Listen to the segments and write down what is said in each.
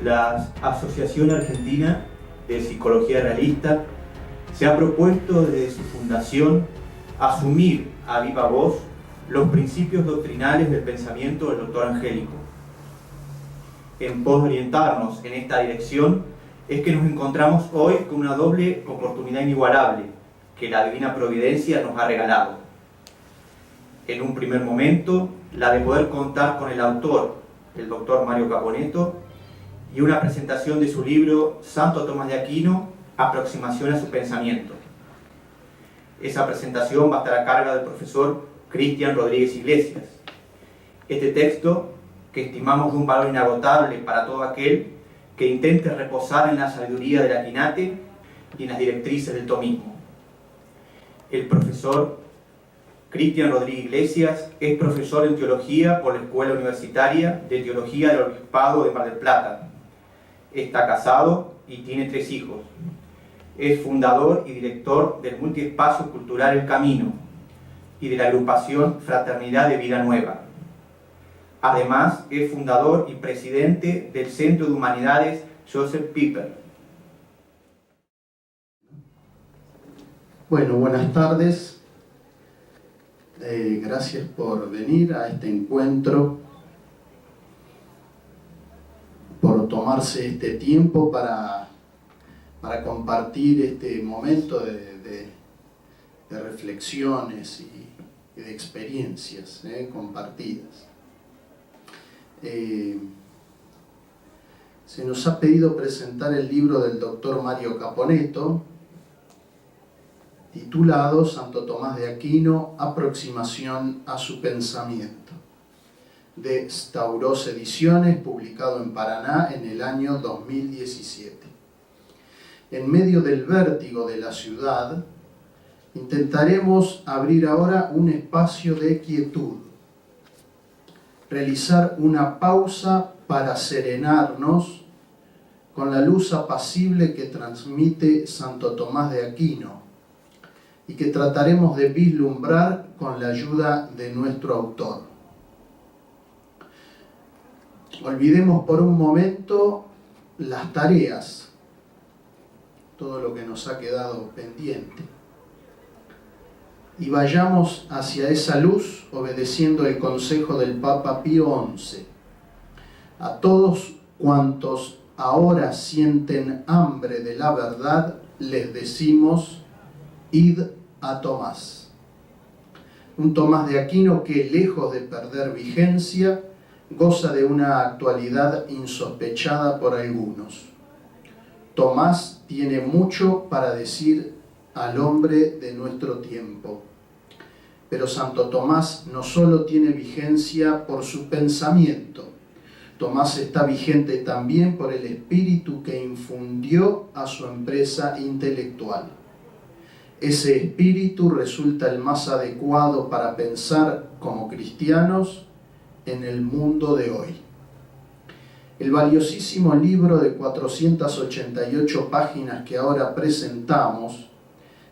La Asociación Argentina de Psicología Realista se ha propuesto desde su fundación asumir a viva voz los principios doctrinales del pensamiento del Dr. Angélico. En pos de orientarnos en esta dirección es que nos encontramos hoy con una doble oportunidad inigualable que la Divina Providencia nos ha regalado. En un primer momento, la de poder contar con el autor, el Dr. Mario Caponetto, y una presentación de su libro Santo Tomás de Aquino, Aproximación a su pensamiento. Esa presentación va a estar a cargo del profesor Cristian Rodríguez Iglesias. Este texto, que estimamos de un valor inagotable para todo aquel que intente reposar en la sabiduría del Aquinate y en las directrices del tomismo. El profesor Cristian Rodríguez Iglesias es profesor en Teología por la Escuela Universitaria de Teología del Obispado de Mar del Plata. Está casado y tiene 3 hijos. Es fundador y director del multiespacio cultural El Camino y de la agrupación Fraternidad de Vida Nueva. Además, es fundador y presidente del Centro de Humanidades Joseph Pieper. Bueno, buenas tardes. Gracias por venir a este encuentro, por tomarse este tiempo para compartir este momento de reflexiones y de experiencias compartidas. Se nos ha pedido presentar el libro del Dr. Mario Caponetto, titulado Santo Tomás de Aquino, Aproximación a su pensamiento, de Stauros Ediciones, publicado en Paraná en el año 2017. En medio del vértigo de la ciudad, intentaremos abrir ahora un espacio de quietud, realizar una pausa para serenarnos con la luz apacible que transmite Santo Tomás de Aquino y que trataremos de vislumbrar con la ayuda de nuestro autor. Olvidemos por un momento las tareas, todo lo que nos ha quedado pendiente, y vayamos hacia esa luz obedeciendo el consejo del Papa Pío XI. A todos cuantos ahora sienten hambre de la verdad, les decimos: id a Tomás. Un Tomás de Aquino que, lejos de perder vigencia, goza de una actualidad insospechada por algunos. Tomás tiene mucho para decir al hombre de nuestro tiempo. Pero Santo Tomás no solo tiene vigencia por su pensamiento, Tomás está vigente también por el espíritu que infundió a su empresa intelectual. Ese espíritu resulta el más adecuado para pensar como cristianos en el mundo de hoy. El valiosísimo libro de 488 páginas que ahora presentamos,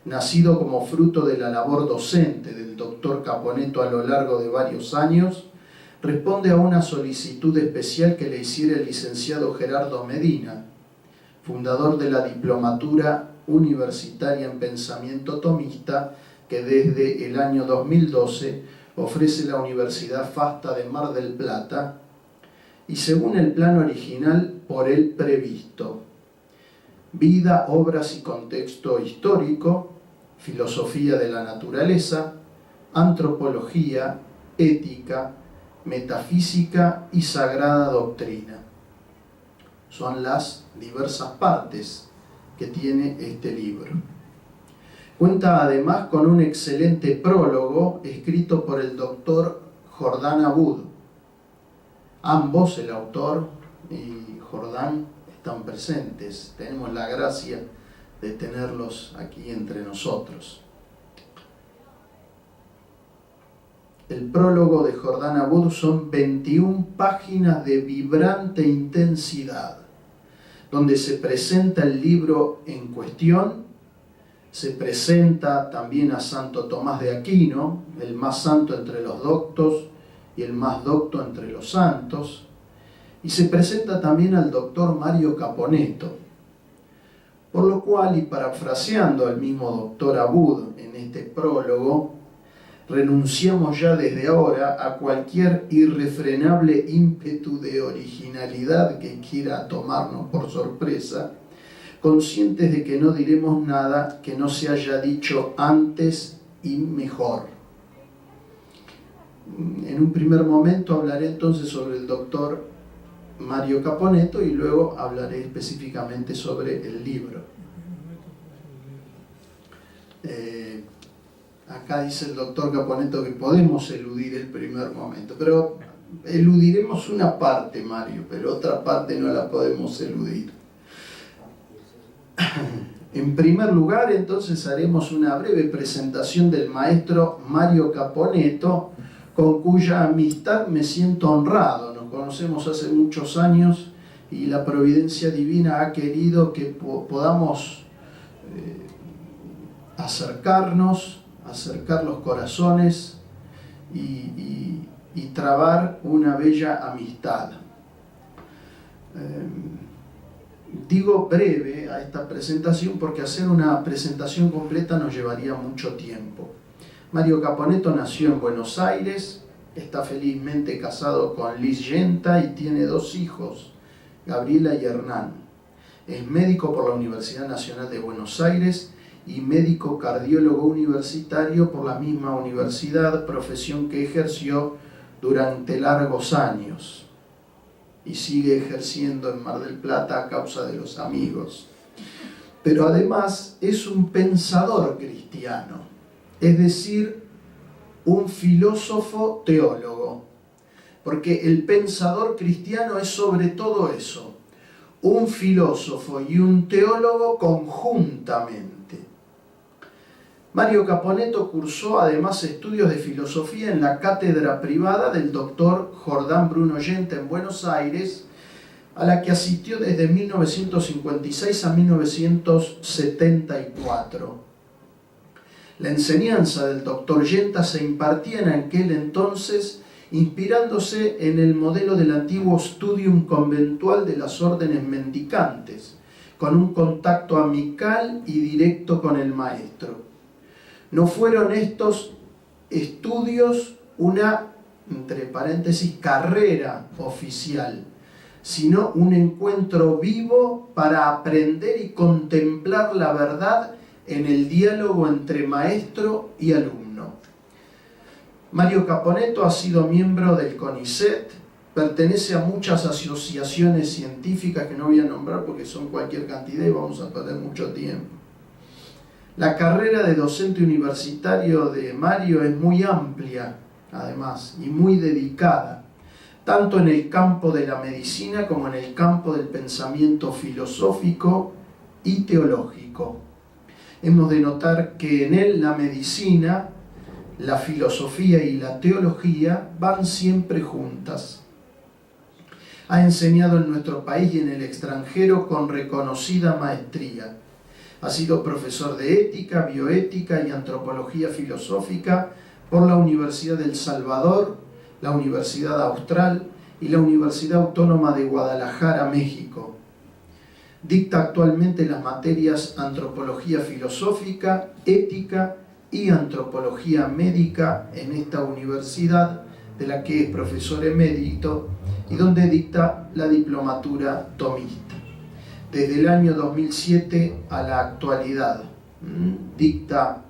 nacido como fruto de la labor docente del Dr. Caponetto a lo largo de varios años, responde a una solicitud especial que le hiciera el licenciado Gerardo Medina, fundador de la Diplomatura Universitaria en Pensamiento Tomista, que desde el año 2012 ofrece la Universidad FASTA de Mar del Plata, y según el plan original por él previsto: vida, obras y contexto histórico, filosofía de la naturaleza, antropología, ética, metafísica y sagrada doctrina. Son las diversas partes que tiene este libro. Cuenta además con un excelente prólogo escrito por el doctor Jordán Abud. Ambos, el autor y Jordán, están presentes. Tenemos la gracia de tenerlos aquí entre nosotros. El prólogo de Jordán Abud son 21 páginas de vibrante intensidad, donde se presenta el libro en cuestión, se presenta también a Santo Tomás de Aquino, el más santo entre los doctos y el más docto entre los santos, y se presenta también al doctor Mario Caponetto. Por lo cual, y parafraseando al mismo doctor Abud en este prólogo, renunciamos ya desde ahora a cualquier irrefrenable ímpetu de originalidad que quiera tomarnos por sorpresa, conscientes de que no diremos nada que no se haya dicho antes y mejor. En un primer momento hablaré entonces sobre el doctor Mario Caponetto y luego hablaré específicamente sobre el libro. Acá dice el doctor Caponetto que podemos eludir el primer momento, pero eludiremos una parte, Mario, pero otra parte no la podemos eludir. En primer lugar, entonces, haremos una breve presentación del maestro Mario Caponetto, con cuya amistad me siento honrado. Nos conocemos hace muchos años y la providencia divina ha querido que podamos acercar los corazones y trabar una bella amistad. Digo breve a esta presentación porque hacer una presentación completa nos llevaría mucho tiempo. Mario Caponetto nació en Buenos Aires, está felizmente casado con Liz Yenta y tiene 2 hijos, Gabriela y Hernán. Es médico por la Universidad Nacional de Buenos Aires y médico cardiólogo universitario por la misma universidad, profesión que ejerció durante largos años y sigue ejerciendo en Mar del Plata a causa de los amigos. Pero además es un pensador cristiano, es decir, un filósofo teólogo, porque el pensador cristiano es sobre todo eso, un filósofo y un teólogo conjuntamente. Mario Caponetto cursó además estudios de filosofía en la cátedra privada del doctor Jordán Bruno Yenta en Buenos Aires, a la que asistió desde 1956 a 1974. La enseñanza del doctor Yenta se impartía en aquel entonces inspirándose en el modelo del antiguo studium conventual de las órdenes mendicantes, con un contacto amical y directo con el maestro. No fueron estos estudios una, entre paréntesis, carrera oficial, sino un encuentro vivo para aprender y contemplar la verdad en el diálogo entre maestro y alumno. Mario Caponetto ha sido miembro del CONICET, pertenece a muchas asociaciones científicas que no voy a nombrar porque son cualquier cantidad y vamos a perder mucho tiempo. La carrera de docente universitario de Mario es muy amplia, además, y muy dedicada, tanto en el campo de la medicina como en el campo del pensamiento filosófico y teológico. Hemos de notar que en él la medicina, la filosofía y la teología van siempre juntas. Ha enseñado en nuestro país y en el extranjero con reconocida maestría. Ha sido profesor de ética, bioética y antropología filosófica por la Universidad del Salvador, la Universidad Austral y la Universidad Autónoma de Guadalajara, México. Dicta actualmente las materias antropología filosófica, ética y antropología médica en esta universidad, de la que es profesor emérito y donde dicta la diplomatura tomista. Desde el año 2007 a la actualidad, dicta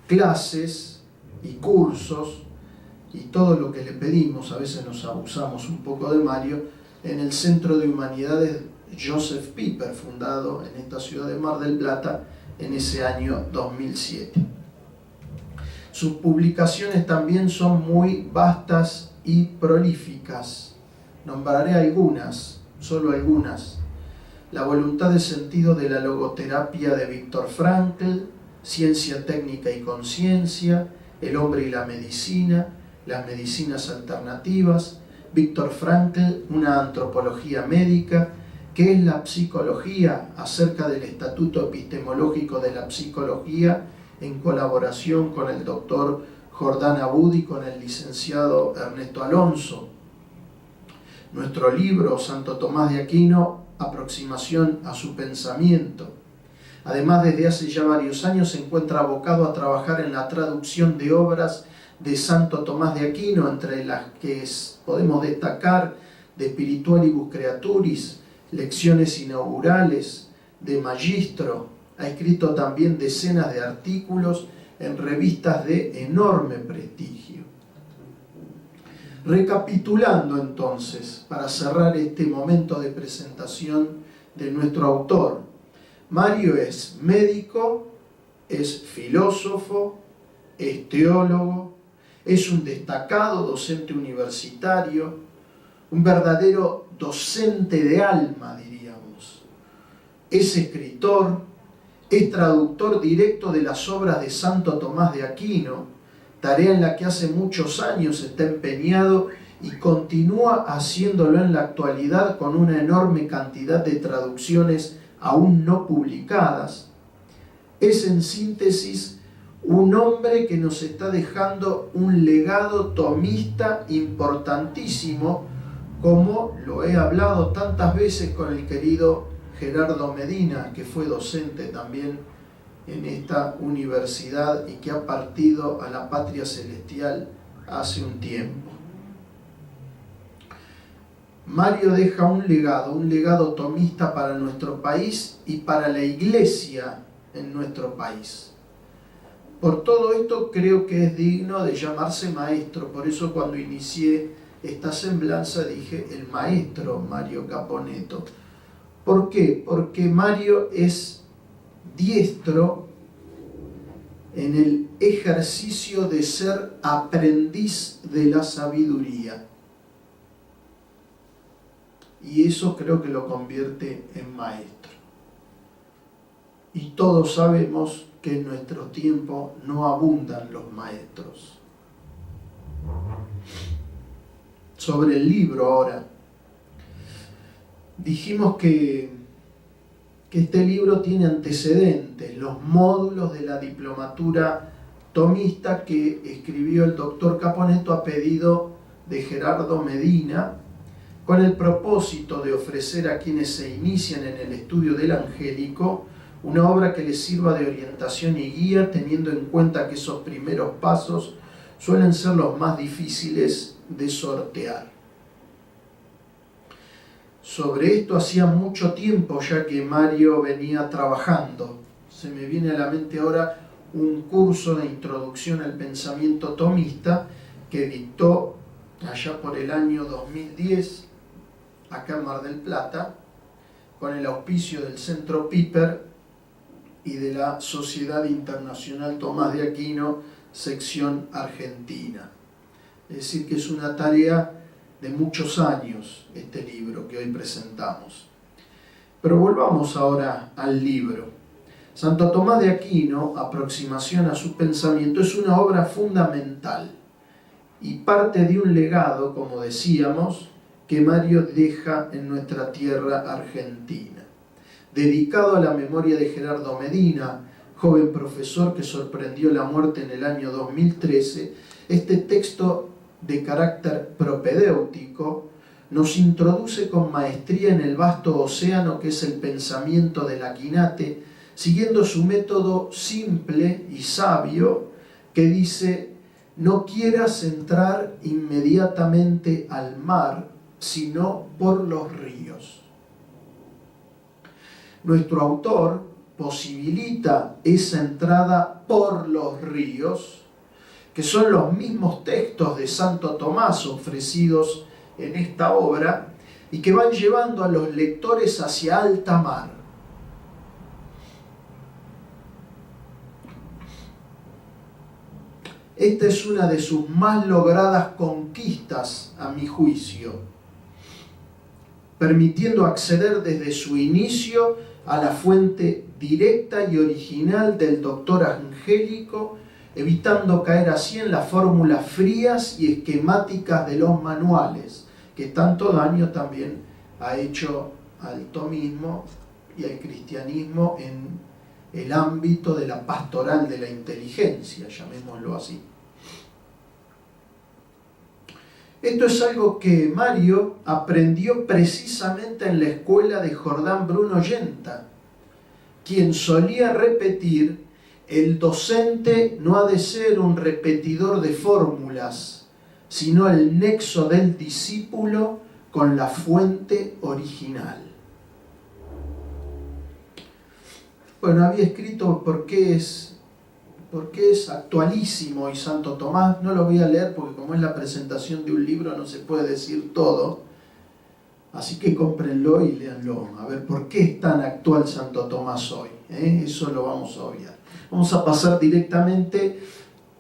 clases y cursos y todo lo que le pedimos, a veces nos abusamos un poco de Mario, en el Centro de Humanidades Joseph Pieper, fundado en esta ciudad de Mar del Plata en ese año 2007. Sus publicaciones también son muy vastas y prolíficas. Nombraré algunas, solo algunas. La voluntad de sentido de la logoterapia de Viktor Frankl, Ciencia, técnica y conciencia, El hombre y la medicina, Las medicinas alternativas, Viktor Frankl, una antropología médica, ¿Qué es la psicología? Acerca del estatuto epistemológico de la psicología, en colaboración con el doctor Jordán Abud y con el licenciado Ernesto Alonso. nuestro libro Santo Tomás de Aquino, Aproximación a su pensamiento. Además, desde hace ya varios años se encuentra abocado a trabajar en la traducción de obras de Santo Tomás de Aquino, entre las que podemos destacar De Spiritualibus Creaturis, lecciones inaugurales, De Magistro. Ha escrito también decenas de artículos en revistas de enorme prestigio. Recapitulando entonces, para cerrar este momento de presentación de nuestro autor, Mario es médico, es filósofo, es teólogo, es un destacado docente universitario, un verdadero docente de alma, diríamos. Es escritor, es traductor directo de las obras de Santo Tomás de Aquino, tarea en la que hace muchos años está empeñado y continúa haciéndolo en la actualidad con una enorme cantidad de traducciones aún no publicadas. Es, en síntesis, un hombre que nos está dejando un legado tomista importantísimo, como lo he hablado tantas veces con el querido Gerardo Medina, que fue docente también en esta universidad y que ha partido a la patria celestial hace un tiempo. Mario deja un legado tomista para nuestro país y para la Iglesia en nuestro país. Por todo esto creo que es digno de llamarse maestro, por eso cuando inicié esta semblanza dije el maestro Mario Caponetto. ¿Por qué? Porque Mario es diestro en el ejercicio de ser aprendiz de la sabiduría. Y eso creo que lo convierte en maestro. Y todos sabemos que en nuestro tiempo no abundan los maestros. Sobre el libro ahora. Dijimos que este libro tiene antecedentes, los módulos de la diplomatura tomista que escribió el doctor Caponetto a pedido de Gerardo Medina, con el propósito de ofrecer a quienes se inician en el estudio del angélico una obra que les sirva de orientación y guía, teniendo en cuenta que esos primeros pasos suelen ser los más difíciles de sortear. Sobre esto hacía mucho tiempo ya que Mario venía trabajando. Se me viene a la mente ahora un curso de introducción al pensamiento tomista que dictó allá por el año 2010 acá en Mar del Plata, con el auspicio del Centro Piper y de la Sociedad Internacional Tomás de Aquino, sección Argentina. Es decir, que es una tarea de muchos años este libro que hoy presentamos. Pero volvamos ahora al libro. Santo Tomás de Aquino, Aproximación a su pensamiento, es una obra fundamental y parte de un legado, como decíamos, que Mario deja en nuestra tierra argentina. Dedicado a la memoria de Gerardo Medina, joven profesor que sorprendió la muerte en el año 2013, este texto de carácter propedéutico nos introduce con maestría en el vasto océano que es el pensamiento del Aquinate, siguiendo su método simple y sabio que dice: no quieras entrar inmediatamente al mar, sino por los ríos. Nuestro autor posibilita esa entrada por los ríos, que son los mismos textos de Santo Tomás ofrecidos en esta obra y que van llevando a los lectores hacia alta mar. Esta es una de sus más logradas conquistas, a mi juicio, permitiendo acceder desde su inicio a la fuente directa y original del doctor angélico, evitando caer así en las fórmulas frías y esquemáticas de los manuales, que tanto daño también ha hecho al tomismo y al cristianismo en el ámbito de la pastoral de la inteligencia, llamémoslo así. Esto es algo que Mario aprendió precisamente en la escuela de Jordán Bruno Yenta, quien solía repetir: el docente no ha de ser un repetidor de fórmulas, sino el nexo del discípulo con la fuente original. Bueno, había escrito por qué es actualísimo y Santo Tomás. No lo voy a leer porque como es la presentación de un libro no se puede decir todo. Así que cómprenlo y léanlo. A ver por qué es tan actual Santo Tomás hoy. Eso lo vamos a obviar. Vamos a pasar directamente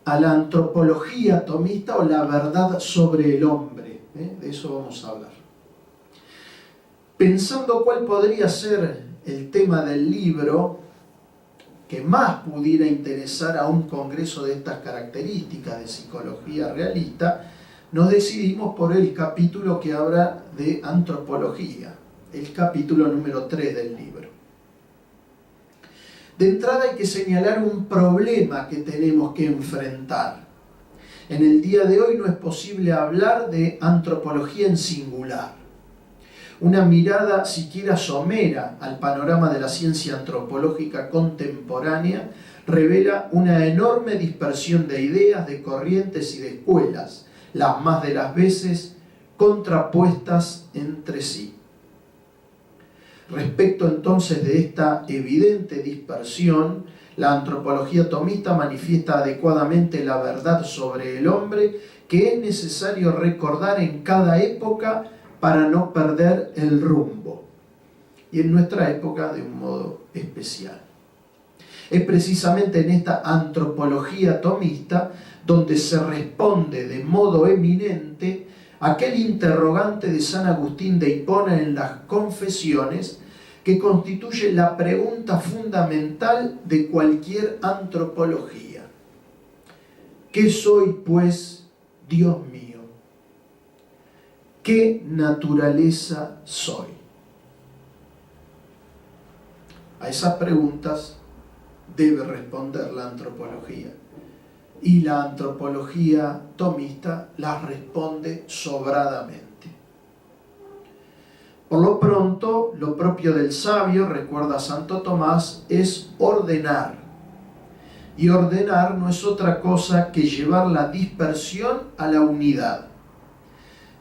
a la antropología tomista o la verdad sobre el hombre. De eso vamos a hablar. Pensando cuál podría ser el tema del libro que más pudiera interesar a un congreso de estas características de psicología realista, nos decidimos por el capítulo que habla de antropología, el capítulo número 3 del libro. De entrada hay que señalar un problema que tenemos que enfrentar. En el día de hoy no es posible hablar de antropología en singular. Una mirada siquiera somera al panorama de la ciencia antropológica contemporánea revela una enorme dispersión de ideas, de corrientes y de escuelas, las más de las veces contrapuestas entre sí. Respecto entonces de esta evidente dispersión, la antropología tomista manifiesta adecuadamente la verdad sobre el hombre que es necesario recordar en cada época para no perder el rumbo, y en nuestra época de un modo especial. Es precisamente en esta antropología tomista donde se responde de modo eminente aquel interrogante de San Agustín de Hipona en las Confesiones, que constituye la pregunta fundamental de cualquier antropología. ¿Qué soy, pues, Dios mío? ¿Qué naturaleza soy? A esas preguntas debe responder la antropología. Y la antropología tomista las responde sobradamente. Por lo pronto, lo propio del sabio, recuerda Santo Tomás, es ordenar. Y ordenar no es otra cosa que llevar la dispersión a la unidad.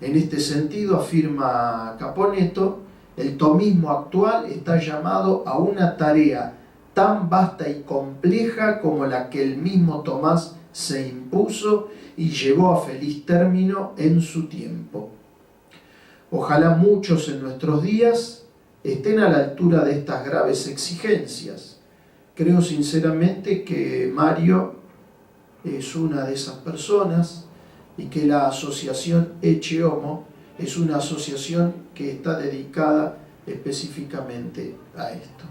En este sentido, afirma Caponetto, el tomismo actual está llamado a una tarea tan vasta y compleja como la que el mismo Tomás se impuso y llevó a feliz término en su tiempo. Ojalá muchos en nuestros días estén a la altura de estas graves exigencias. Creo sinceramente que Mario es una de esas personas y que la asociación Ecce Homo es una asociación que está dedicada específicamente a esto.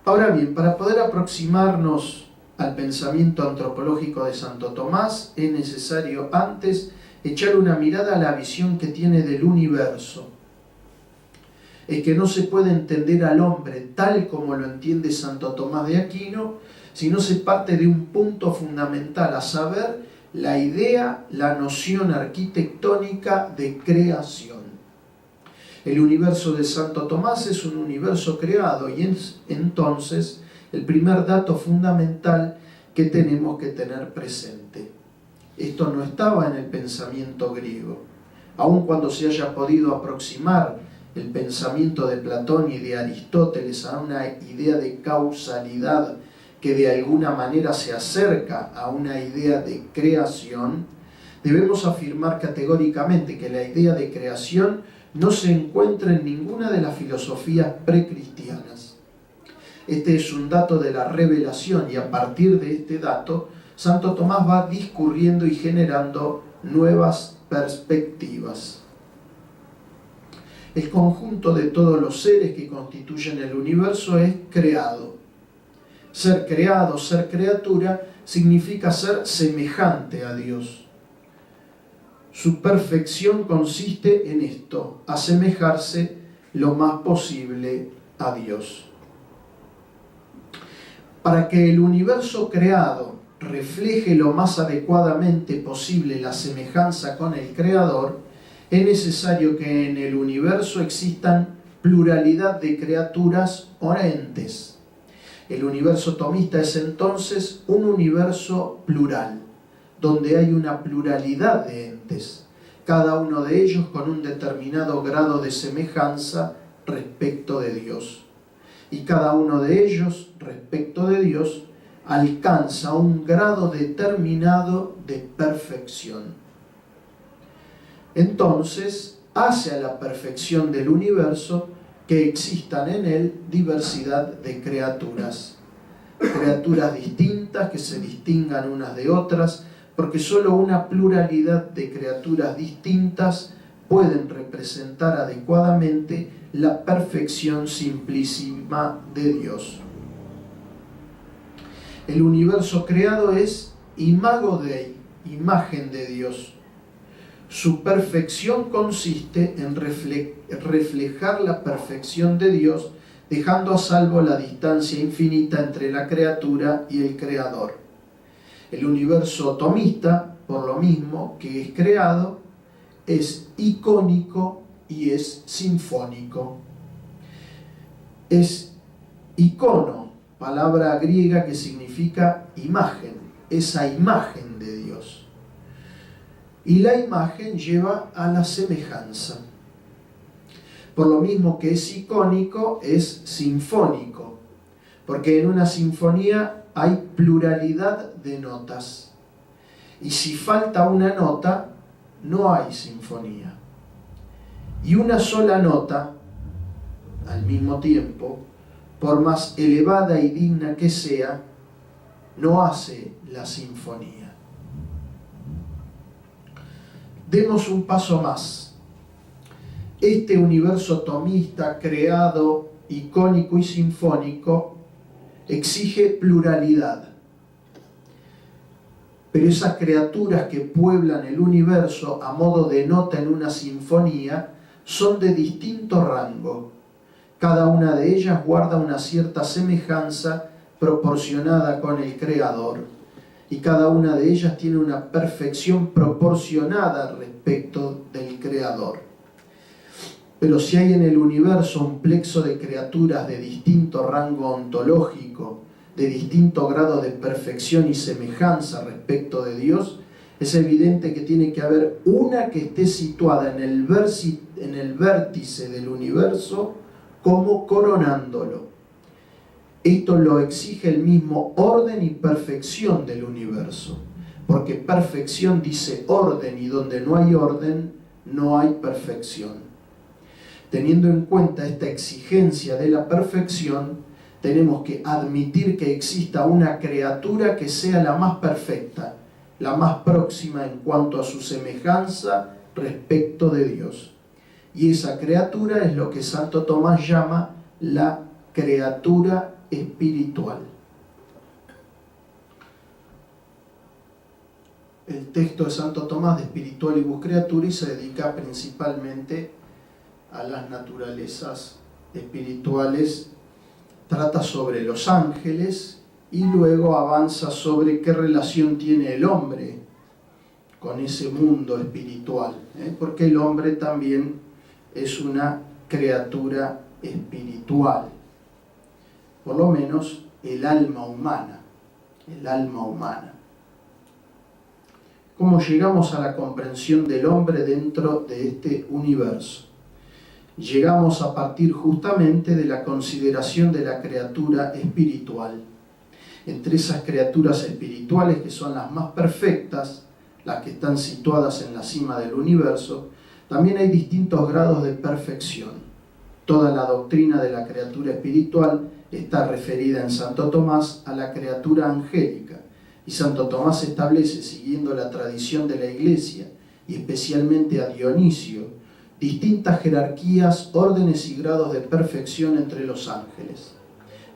Ahora bien, para poder aproximarnos al pensamiento antropológico de Santo Tomás, es necesario antes echar una mirada a la visión que tiene del universo. Es que no se puede entender al hombre tal como lo entiende Santo Tomás de Aquino, si no se parte de un punto fundamental, a saber, la idea, la noción arquitectónica de creación. El universo de Santo Tomás es un universo creado y es entonces el primer dato fundamental que tenemos que tener presente. Esto no estaba en el pensamiento griego. Aun cuando se haya podido aproximar el pensamiento de Platón y de Aristóteles a una idea de causalidad que de alguna manera se acerca a una idea de creación, debemos afirmar categóricamente que la idea de creación no se encuentra en ninguna de las filosofías precristianas. Este es un dato de la revelación y a partir de este dato, Santo Tomás va discurriendo y generando nuevas perspectivas. El conjunto de todos los seres que constituyen el universo es creado. Ser creado, ser criatura, significa ser semejante a Dios. Su perfección consiste en esto, asemejarse lo más posible a Dios. Para que el universo creado refleje lo más adecuadamente posible la semejanza con el Creador, es necesario que en el universo existan pluralidad de criaturas o entes. El universo tomista es entonces un universo plural, donde hay una pluralidad de entes, cada uno de ellos con un determinado grado de semejanza respecto de Dios. Y cada uno de ellos, respecto de Dios, alcanza un grado determinado de perfección. Entonces, hace a la perfección del universo que existan en él diversidad de criaturas. Criaturas distintas que se distingan unas de otras, porque solo una pluralidad de criaturas distintas pueden representar adecuadamente la perfección simplísima de Dios. El universo creado es imago Dei, imagen de Dios. Su perfección consiste en reflejar la perfección de Dios, dejando a salvo la distancia infinita entre la criatura y el Creador. El universo tomista, por lo mismo que es creado, es icónico y es sinfónico. Es icono, palabra griega que significa imagen, esa imagen de Dios. Y la imagen lleva a la semejanza. Por lo mismo que es icónico, es sinfónico, porque en una sinfonía hay pluralidad de notas. Y si falta una nota, no hay sinfonía. Y una sola nota, al mismo tiempo, por más elevada y digna que sea, no hace la sinfonía. Demos un paso más. Este universo tomista, creado, icónico y sinfónico, exige pluralidad. Pero esas criaturas que pueblan el universo a modo de nota en una sinfonía son de distinto rango. Cada una de ellas guarda una cierta semejanza proporcionada con el Creador. Y cada una de ellas tiene una perfección proporcionada respecto del Creador. Pero si hay en el universo un plexo de criaturas de distinto rango ontológico, de distinto grado de perfección y semejanza respecto de Dios, es evidente que tiene que haber una que esté situada en el vértice del universo como coronándolo. Esto lo exige el mismo orden y perfección del universo, porque perfección dice orden, y donde no hay orden, no hay perfección. Teniendo en cuenta esta exigencia de la perfección, tenemos que admitir que exista una criatura que sea la más perfecta, la más próxima en cuanto a su semejanza respecto de Dios. Y esa criatura es lo que Santo Tomás llama la criatura espiritual. El texto de Santo Tomás de Spiritualibus Creaturis se dedica principalmente a las naturalezas espirituales, trata sobre los ángeles y luego avanza sobre qué relación tiene el hombre con ese mundo espiritual, porque el hombre también es una criatura espiritual. Por lo menos el alma humana. ¿Cómo llegamos a la comprensión del hombre dentro de este universo? Llegamos a partir justamente de la consideración de la criatura espiritual. Entre esas criaturas espirituales, que son las más perfectas, las que están situadas en la cima del universo, también hay distintos grados de perfección. Toda la doctrina de la criatura espiritual está referida en Santo Tomás a la criatura angélica, y Santo Tomás establece, siguiendo la tradición de la Iglesia, y especialmente a Dionisio, distintas jerarquías, órdenes y grados de perfección entre los ángeles.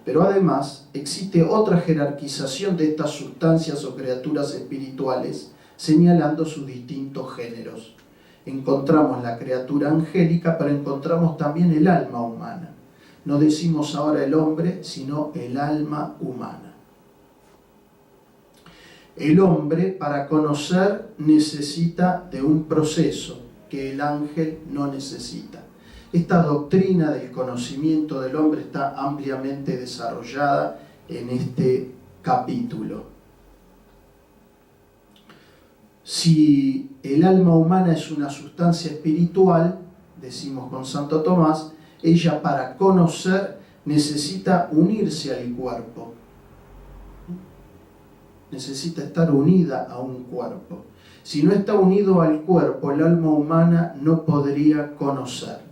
Pero además existe otra jerarquización de estas sustancias o criaturas espirituales, señalando sus distintos géneros. Encontramos la criatura angélica, pero encontramos también el alma humana. No decimos ahora el hombre, sino el alma humana. El hombre, para conocer, necesita de un proceso que el ángel no necesita. Esta doctrina del conocimiento del hombre está ampliamente desarrollada en este capítulo. Si el alma humana es una sustancia espiritual, decimos con Santo Tomás, ella para conocer necesita unirse al cuerpo. Necesita estar unida a un cuerpo. Si no está unido al cuerpo, el alma humana no podría conocer.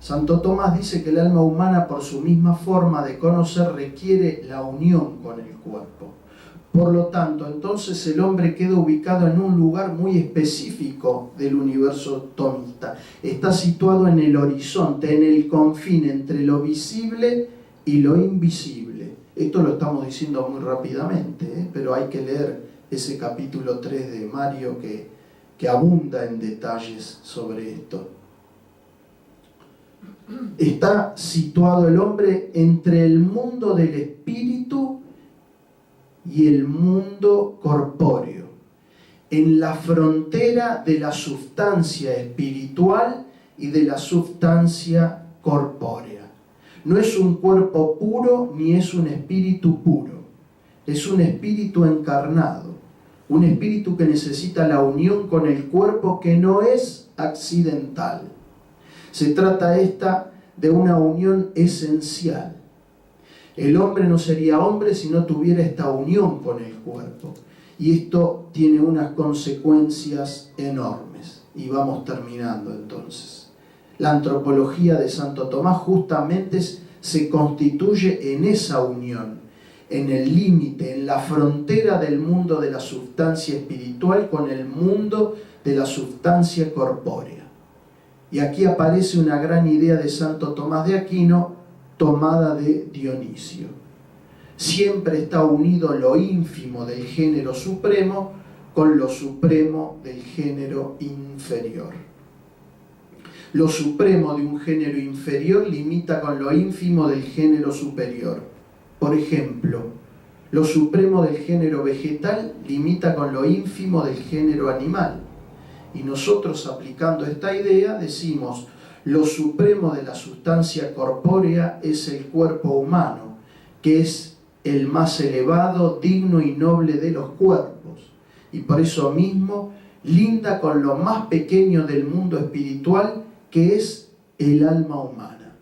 Santo Tomás dice que el alma humana, por su misma forma de conocer, requiere la unión con el cuerpo. Por lo tanto, entonces el hombre queda ubicado en un lugar muy específico del universo tomista. Está situado en el horizonte, en el confín entre lo visible y lo invisible. Esto lo estamos diciendo muy rápidamente, pero hay que leer ese capítulo 3 de Mario que abunda en detalles sobre esto. Está situado el hombre entre el mundo del espíritu y el mundo corpóreo, en la frontera de la sustancia espiritual y de la sustancia corpórea. No es un cuerpo puro ni es un espíritu puro, es un espíritu encarnado, un espíritu que necesita la unión con el cuerpo, que no es accidental. Se trata de una unión esencial. El hombre no sería hombre si no tuviera esta unión con el cuerpo. Y esto tiene unas consecuencias enormes. Y vamos terminando entonces. La antropología de Santo Tomás justamente se constituye en esa unión, en el límite, en la frontera del mundo de la sustancia espiritual con el mundo de la sustancia corpórea. Y aquí aparece una gran idea de Santo Tomás de Aquino, tomada de Dionisio. Siempre está unido lo ínfimo del género supremo con lo supremo del género inferior. Lo supremo de un género inferior limita con lo ínfimo del género superior. Por ejemplo, lo supremo del género vegetal limita con lo ínfimo del género animal. Y nosotros, aplicando esta idea, decimos: lo supremo de la sustancia corpórea es el cuerpo humano, que es el más elevado, digno y noble de los cuerpos, y por eso mismo linda con lo más pequeño del mundo espiritual, que es el alma humana.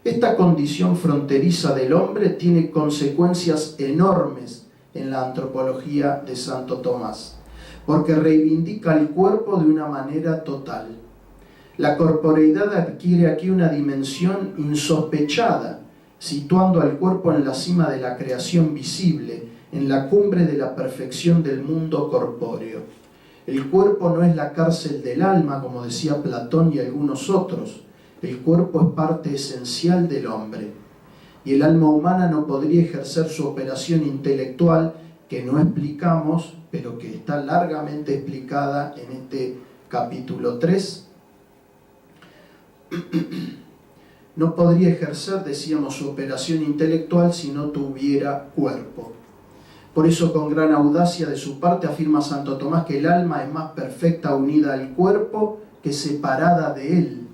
Esta condición fronteriza del hombre tiene consecuencias enormes en la antropología de Santo Tomás, porque reivindica el cuerpo de una manera total. La corporeidad adquiere aquí una dimensión insospechada, situando al cuerpo en la cima de la creación visible, en la cumbre de la perfección del mundo corpóreo. El cuerpo no es la cárcel del alma, como decía Platón y algunos otros. El cuerpo es parte esencial del hombre. Y el alma humana no podría ejercer su operación intelectual, que no explicamos, pero que está largamente explicada en este capítulo 3. No podría ejercer, decíamos, su operación intelectual si no tuviera cuerpo. Por eso, con gran audacia de su parte, afirma Santo Tomás que el alma es más perfecta unida al cuerpo que separada de él.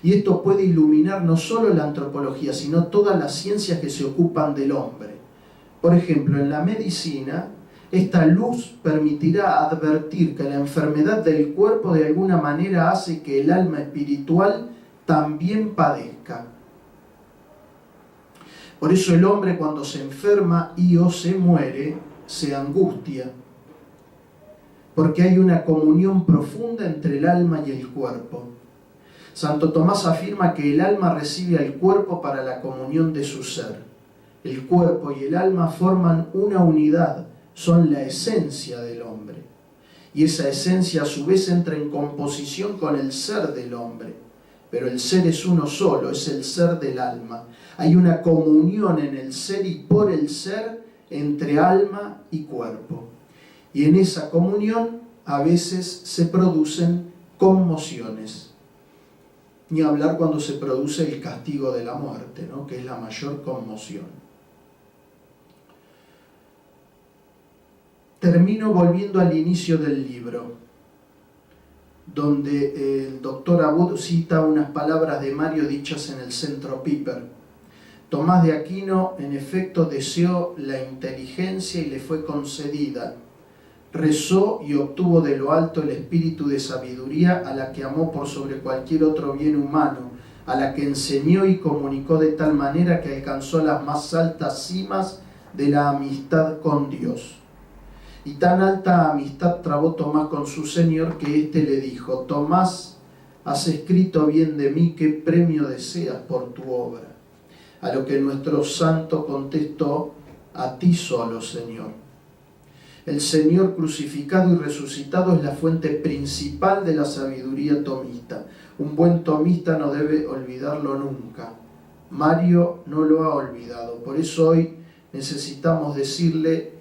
Y esto puede iluminar no solo la antropología, sino todas las ciencias que se ocupan del hombre. Por ejemplo, en la medicina, esta luz permitirá advertir que la enfermedad del cuerpo de alguna manera hace que el alma espiritual también padezca. Por eso el hombre, cuando se enferma y o se muere, se angustia, porque hay una comunión profunda entre el alma y el cuerpo. Santo Tomás afirma que el alma recibe al cuerpo para la comunión de su ser. El cuerpo y el alma forman una unidad, son la esencia del hombre. Y esa esencia a su vez entra en composición con el ser del hombre. Pero el ser es uno solo, es el ser del alma. Hay una comunión en el ser y por el ser entre alma y cuerpo. Y en esa comunión a veces se producen conmociones. ni hablar cuando se produce el castigo de la muerte, ¿no? Que es la mayor conmoción. Termino volviendo al inicio del libro, donde el doctor Abud cita unas palabras de Mario dichas en el Centro Piper. Tomás de Aquino, en efecto, deseó la inteligencia y le fue concedida. Rezó y obtuvo de lo alto el espíritu de sabiduría, a la que amó por sobre cualquier otro bien humano, a la que enseñó y comunicó de tal manera que alcanzó las más altas cimas de la amistad con Dios. Y tan alta amistad trabó Tomás con su Señor que éste le dijo: Tomás, has escrito bien de mí, ¿qué premio deseas por tu obra? A lo que nuestro santo contestó: a ti solo, Señor. El Señor crucificado y resucitado es la fuente principal de la sabiduría tomista. Un buen tomista no debe olvidarlo nunca. Mario no lo ha olvidado. Por eso hoy necesitamos decirle: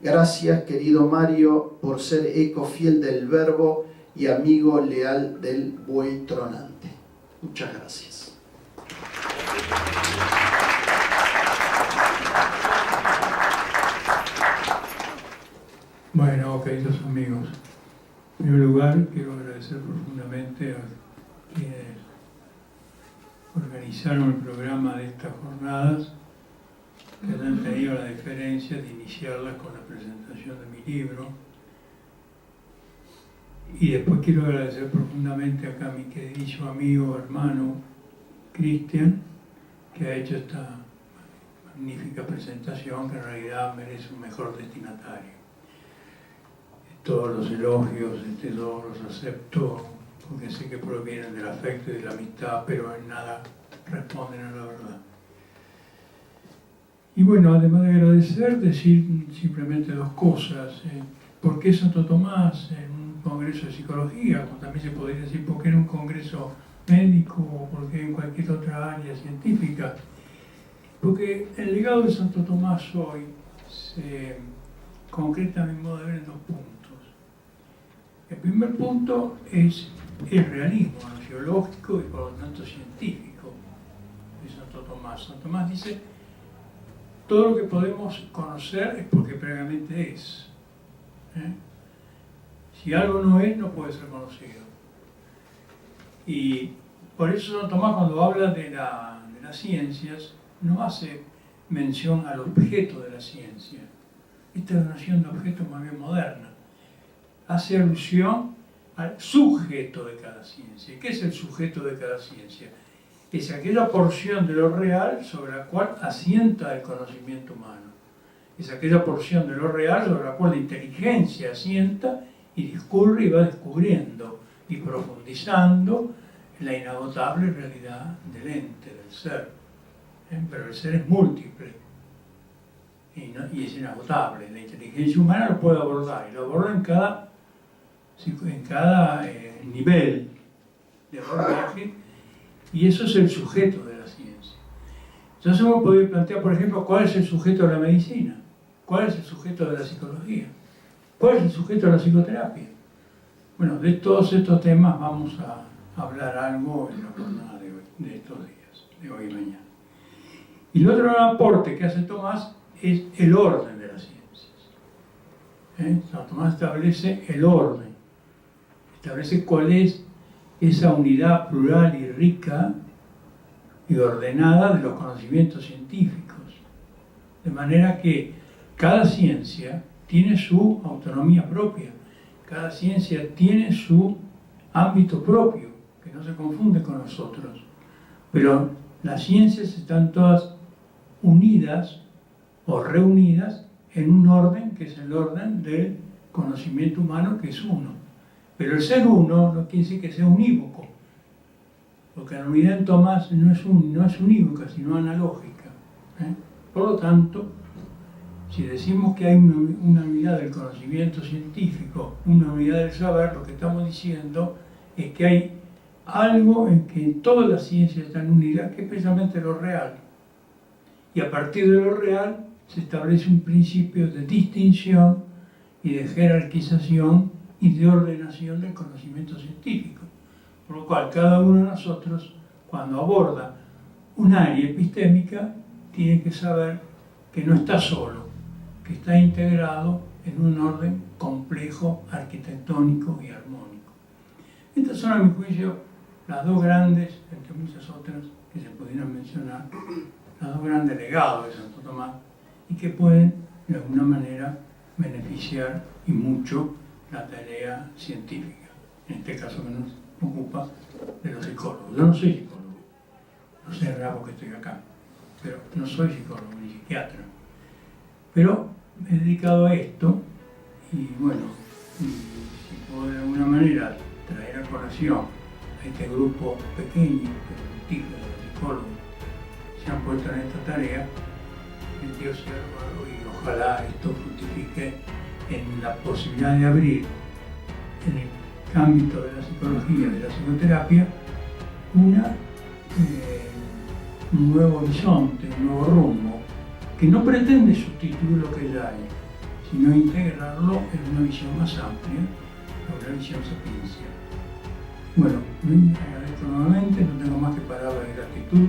gracias, querido Mario, por ser eco fiel del verbo y amigo leal del buey tronante. Muchas gracias. Bueno, queridos amigos, en primer lugar quiero agradecer profundamente a quienes organizaron el programa de estas jornadas, que han tenido la diferencia de iniciarlas con la presentación de mi libro. Y después quiero agradecer profundamente acá a mi queridísimo amigo, hermano, Cristian, que ha hecho esta magnífica presentación que en realidad merece un mejor destinatario. Todos los elogios, todos los acepto, porque sé que provienen del afecto y de la amistad, pero en nada responden a la verdad. Y bueno, además de agradecer, decir simplemente dos cosas. ¿Por qué Santo Tomás en un congreso de psicología? Como también se podría decir, ¿por qué en un congreso médico o por qué en cualquier otra área científica? Porque el legado de Santo Tomás hoy se concreta, a mi modo de ver, en dos puntos. El primer punto es el realismo angiológico y por lo tanto científico de Santo Tomás. Santo Tomás dice: todo lo que podemos conocer es porque previamente es. Si algo no es, no puede ser conocido. Y por eso Santo Tomás, cuando habla de las ciencias, no hace mención al objeto de la ciencia. Esta es una noción de objeto más bien moderna. Hace alusión al sujeto de cada ciencia. ¿Qué es el sujeto de cada ciencia? Es aquella porción de lo real sobre la cual asienta el conocimiento humano. Es aquella porción de lo real sobre la cual la inteligencia asienta y discurre y va descubriendo y profundizando en la inagotable realidad del ente, del ser. Pero el ser es múltiple y es inagotable. La inteligencia humana lo puede abordar y lo aborda en cada nivel de abordaje, y eso es el sujeto de la ciencia. Entonces uno puede plantear, por ejemplo, ¿cuál es el sujeto de la medicina? ¿Cuál es el sujeto de la psicología? ¿Cuál es el sujeto de la psicoterapia? Bueno, de todos estos temas vamos a hablar algo en la jornada de estos días, de hoy y mañana. Y el otro aporte que hace Tomás es el orden de las ciencias. Santo Tomás establece el orden, establece cuál es esa unidad plural y rica y ordenada de los conocimientos científicos. De manera que cada ciencia tiene su autonomía propia, cada ciencia tiene su ámbito propio, que no se confunde con los otros. Pero las ciencias están todas unidas o reunidas en un orden que es el orden del conocimiento humano, que es uno. Pero el ser uno no quiere decir que sea unívoco, porque la unidad en Tomás no es unívoca, sino analógica. Por lo tanto, si decimos que hay una unidad del conocimiento científico, una unidad del saber, lo que estamos diciendo es que hay algo en que todas las ciencias están unidas, que es precisamente lo real. Y a partir de lo real se establece un principio de distinción y de jerarquización y de ordenación del conocimiento científico. Por lo cual, cada uno de nosotros, cuando aborda un área epistémica, tiene que saber que no está solo, que está integrado en un orden complejo, arquitectónico y armónico. Estas son, a mi juicio, las dos grandes, entre muchas otras que se pudieran mencionar, los dos grandes legados de Santo Tomás y que pueden, de alguna manera, beneficiar y mucho la tarea científica, en este caso que nos ocupa de los psicólogos. Yo no soy psicólogo, no sé raro que estoy acá, pero no soy psicólogo ni psiquiatra. Pero me he dedicado a esto y bueno, si puedo de alguna manera traer a colación a este grupo pequeño, pero de los psicólogos que se han puesto en esta tarea, el Dios sea loado y ojalá esto fructifique en la posibilidad de abrir en el ámbito de la psicología, de la psicoterapia, un nuevo horizonte, un nuevo rumbo, que no pretende sustituir lo que ya hay, sino integrarlo en una visión más amplia, una visión sapiencia. Bueno, me agradezco nuevamente, no tengo más que palabras de gratitud.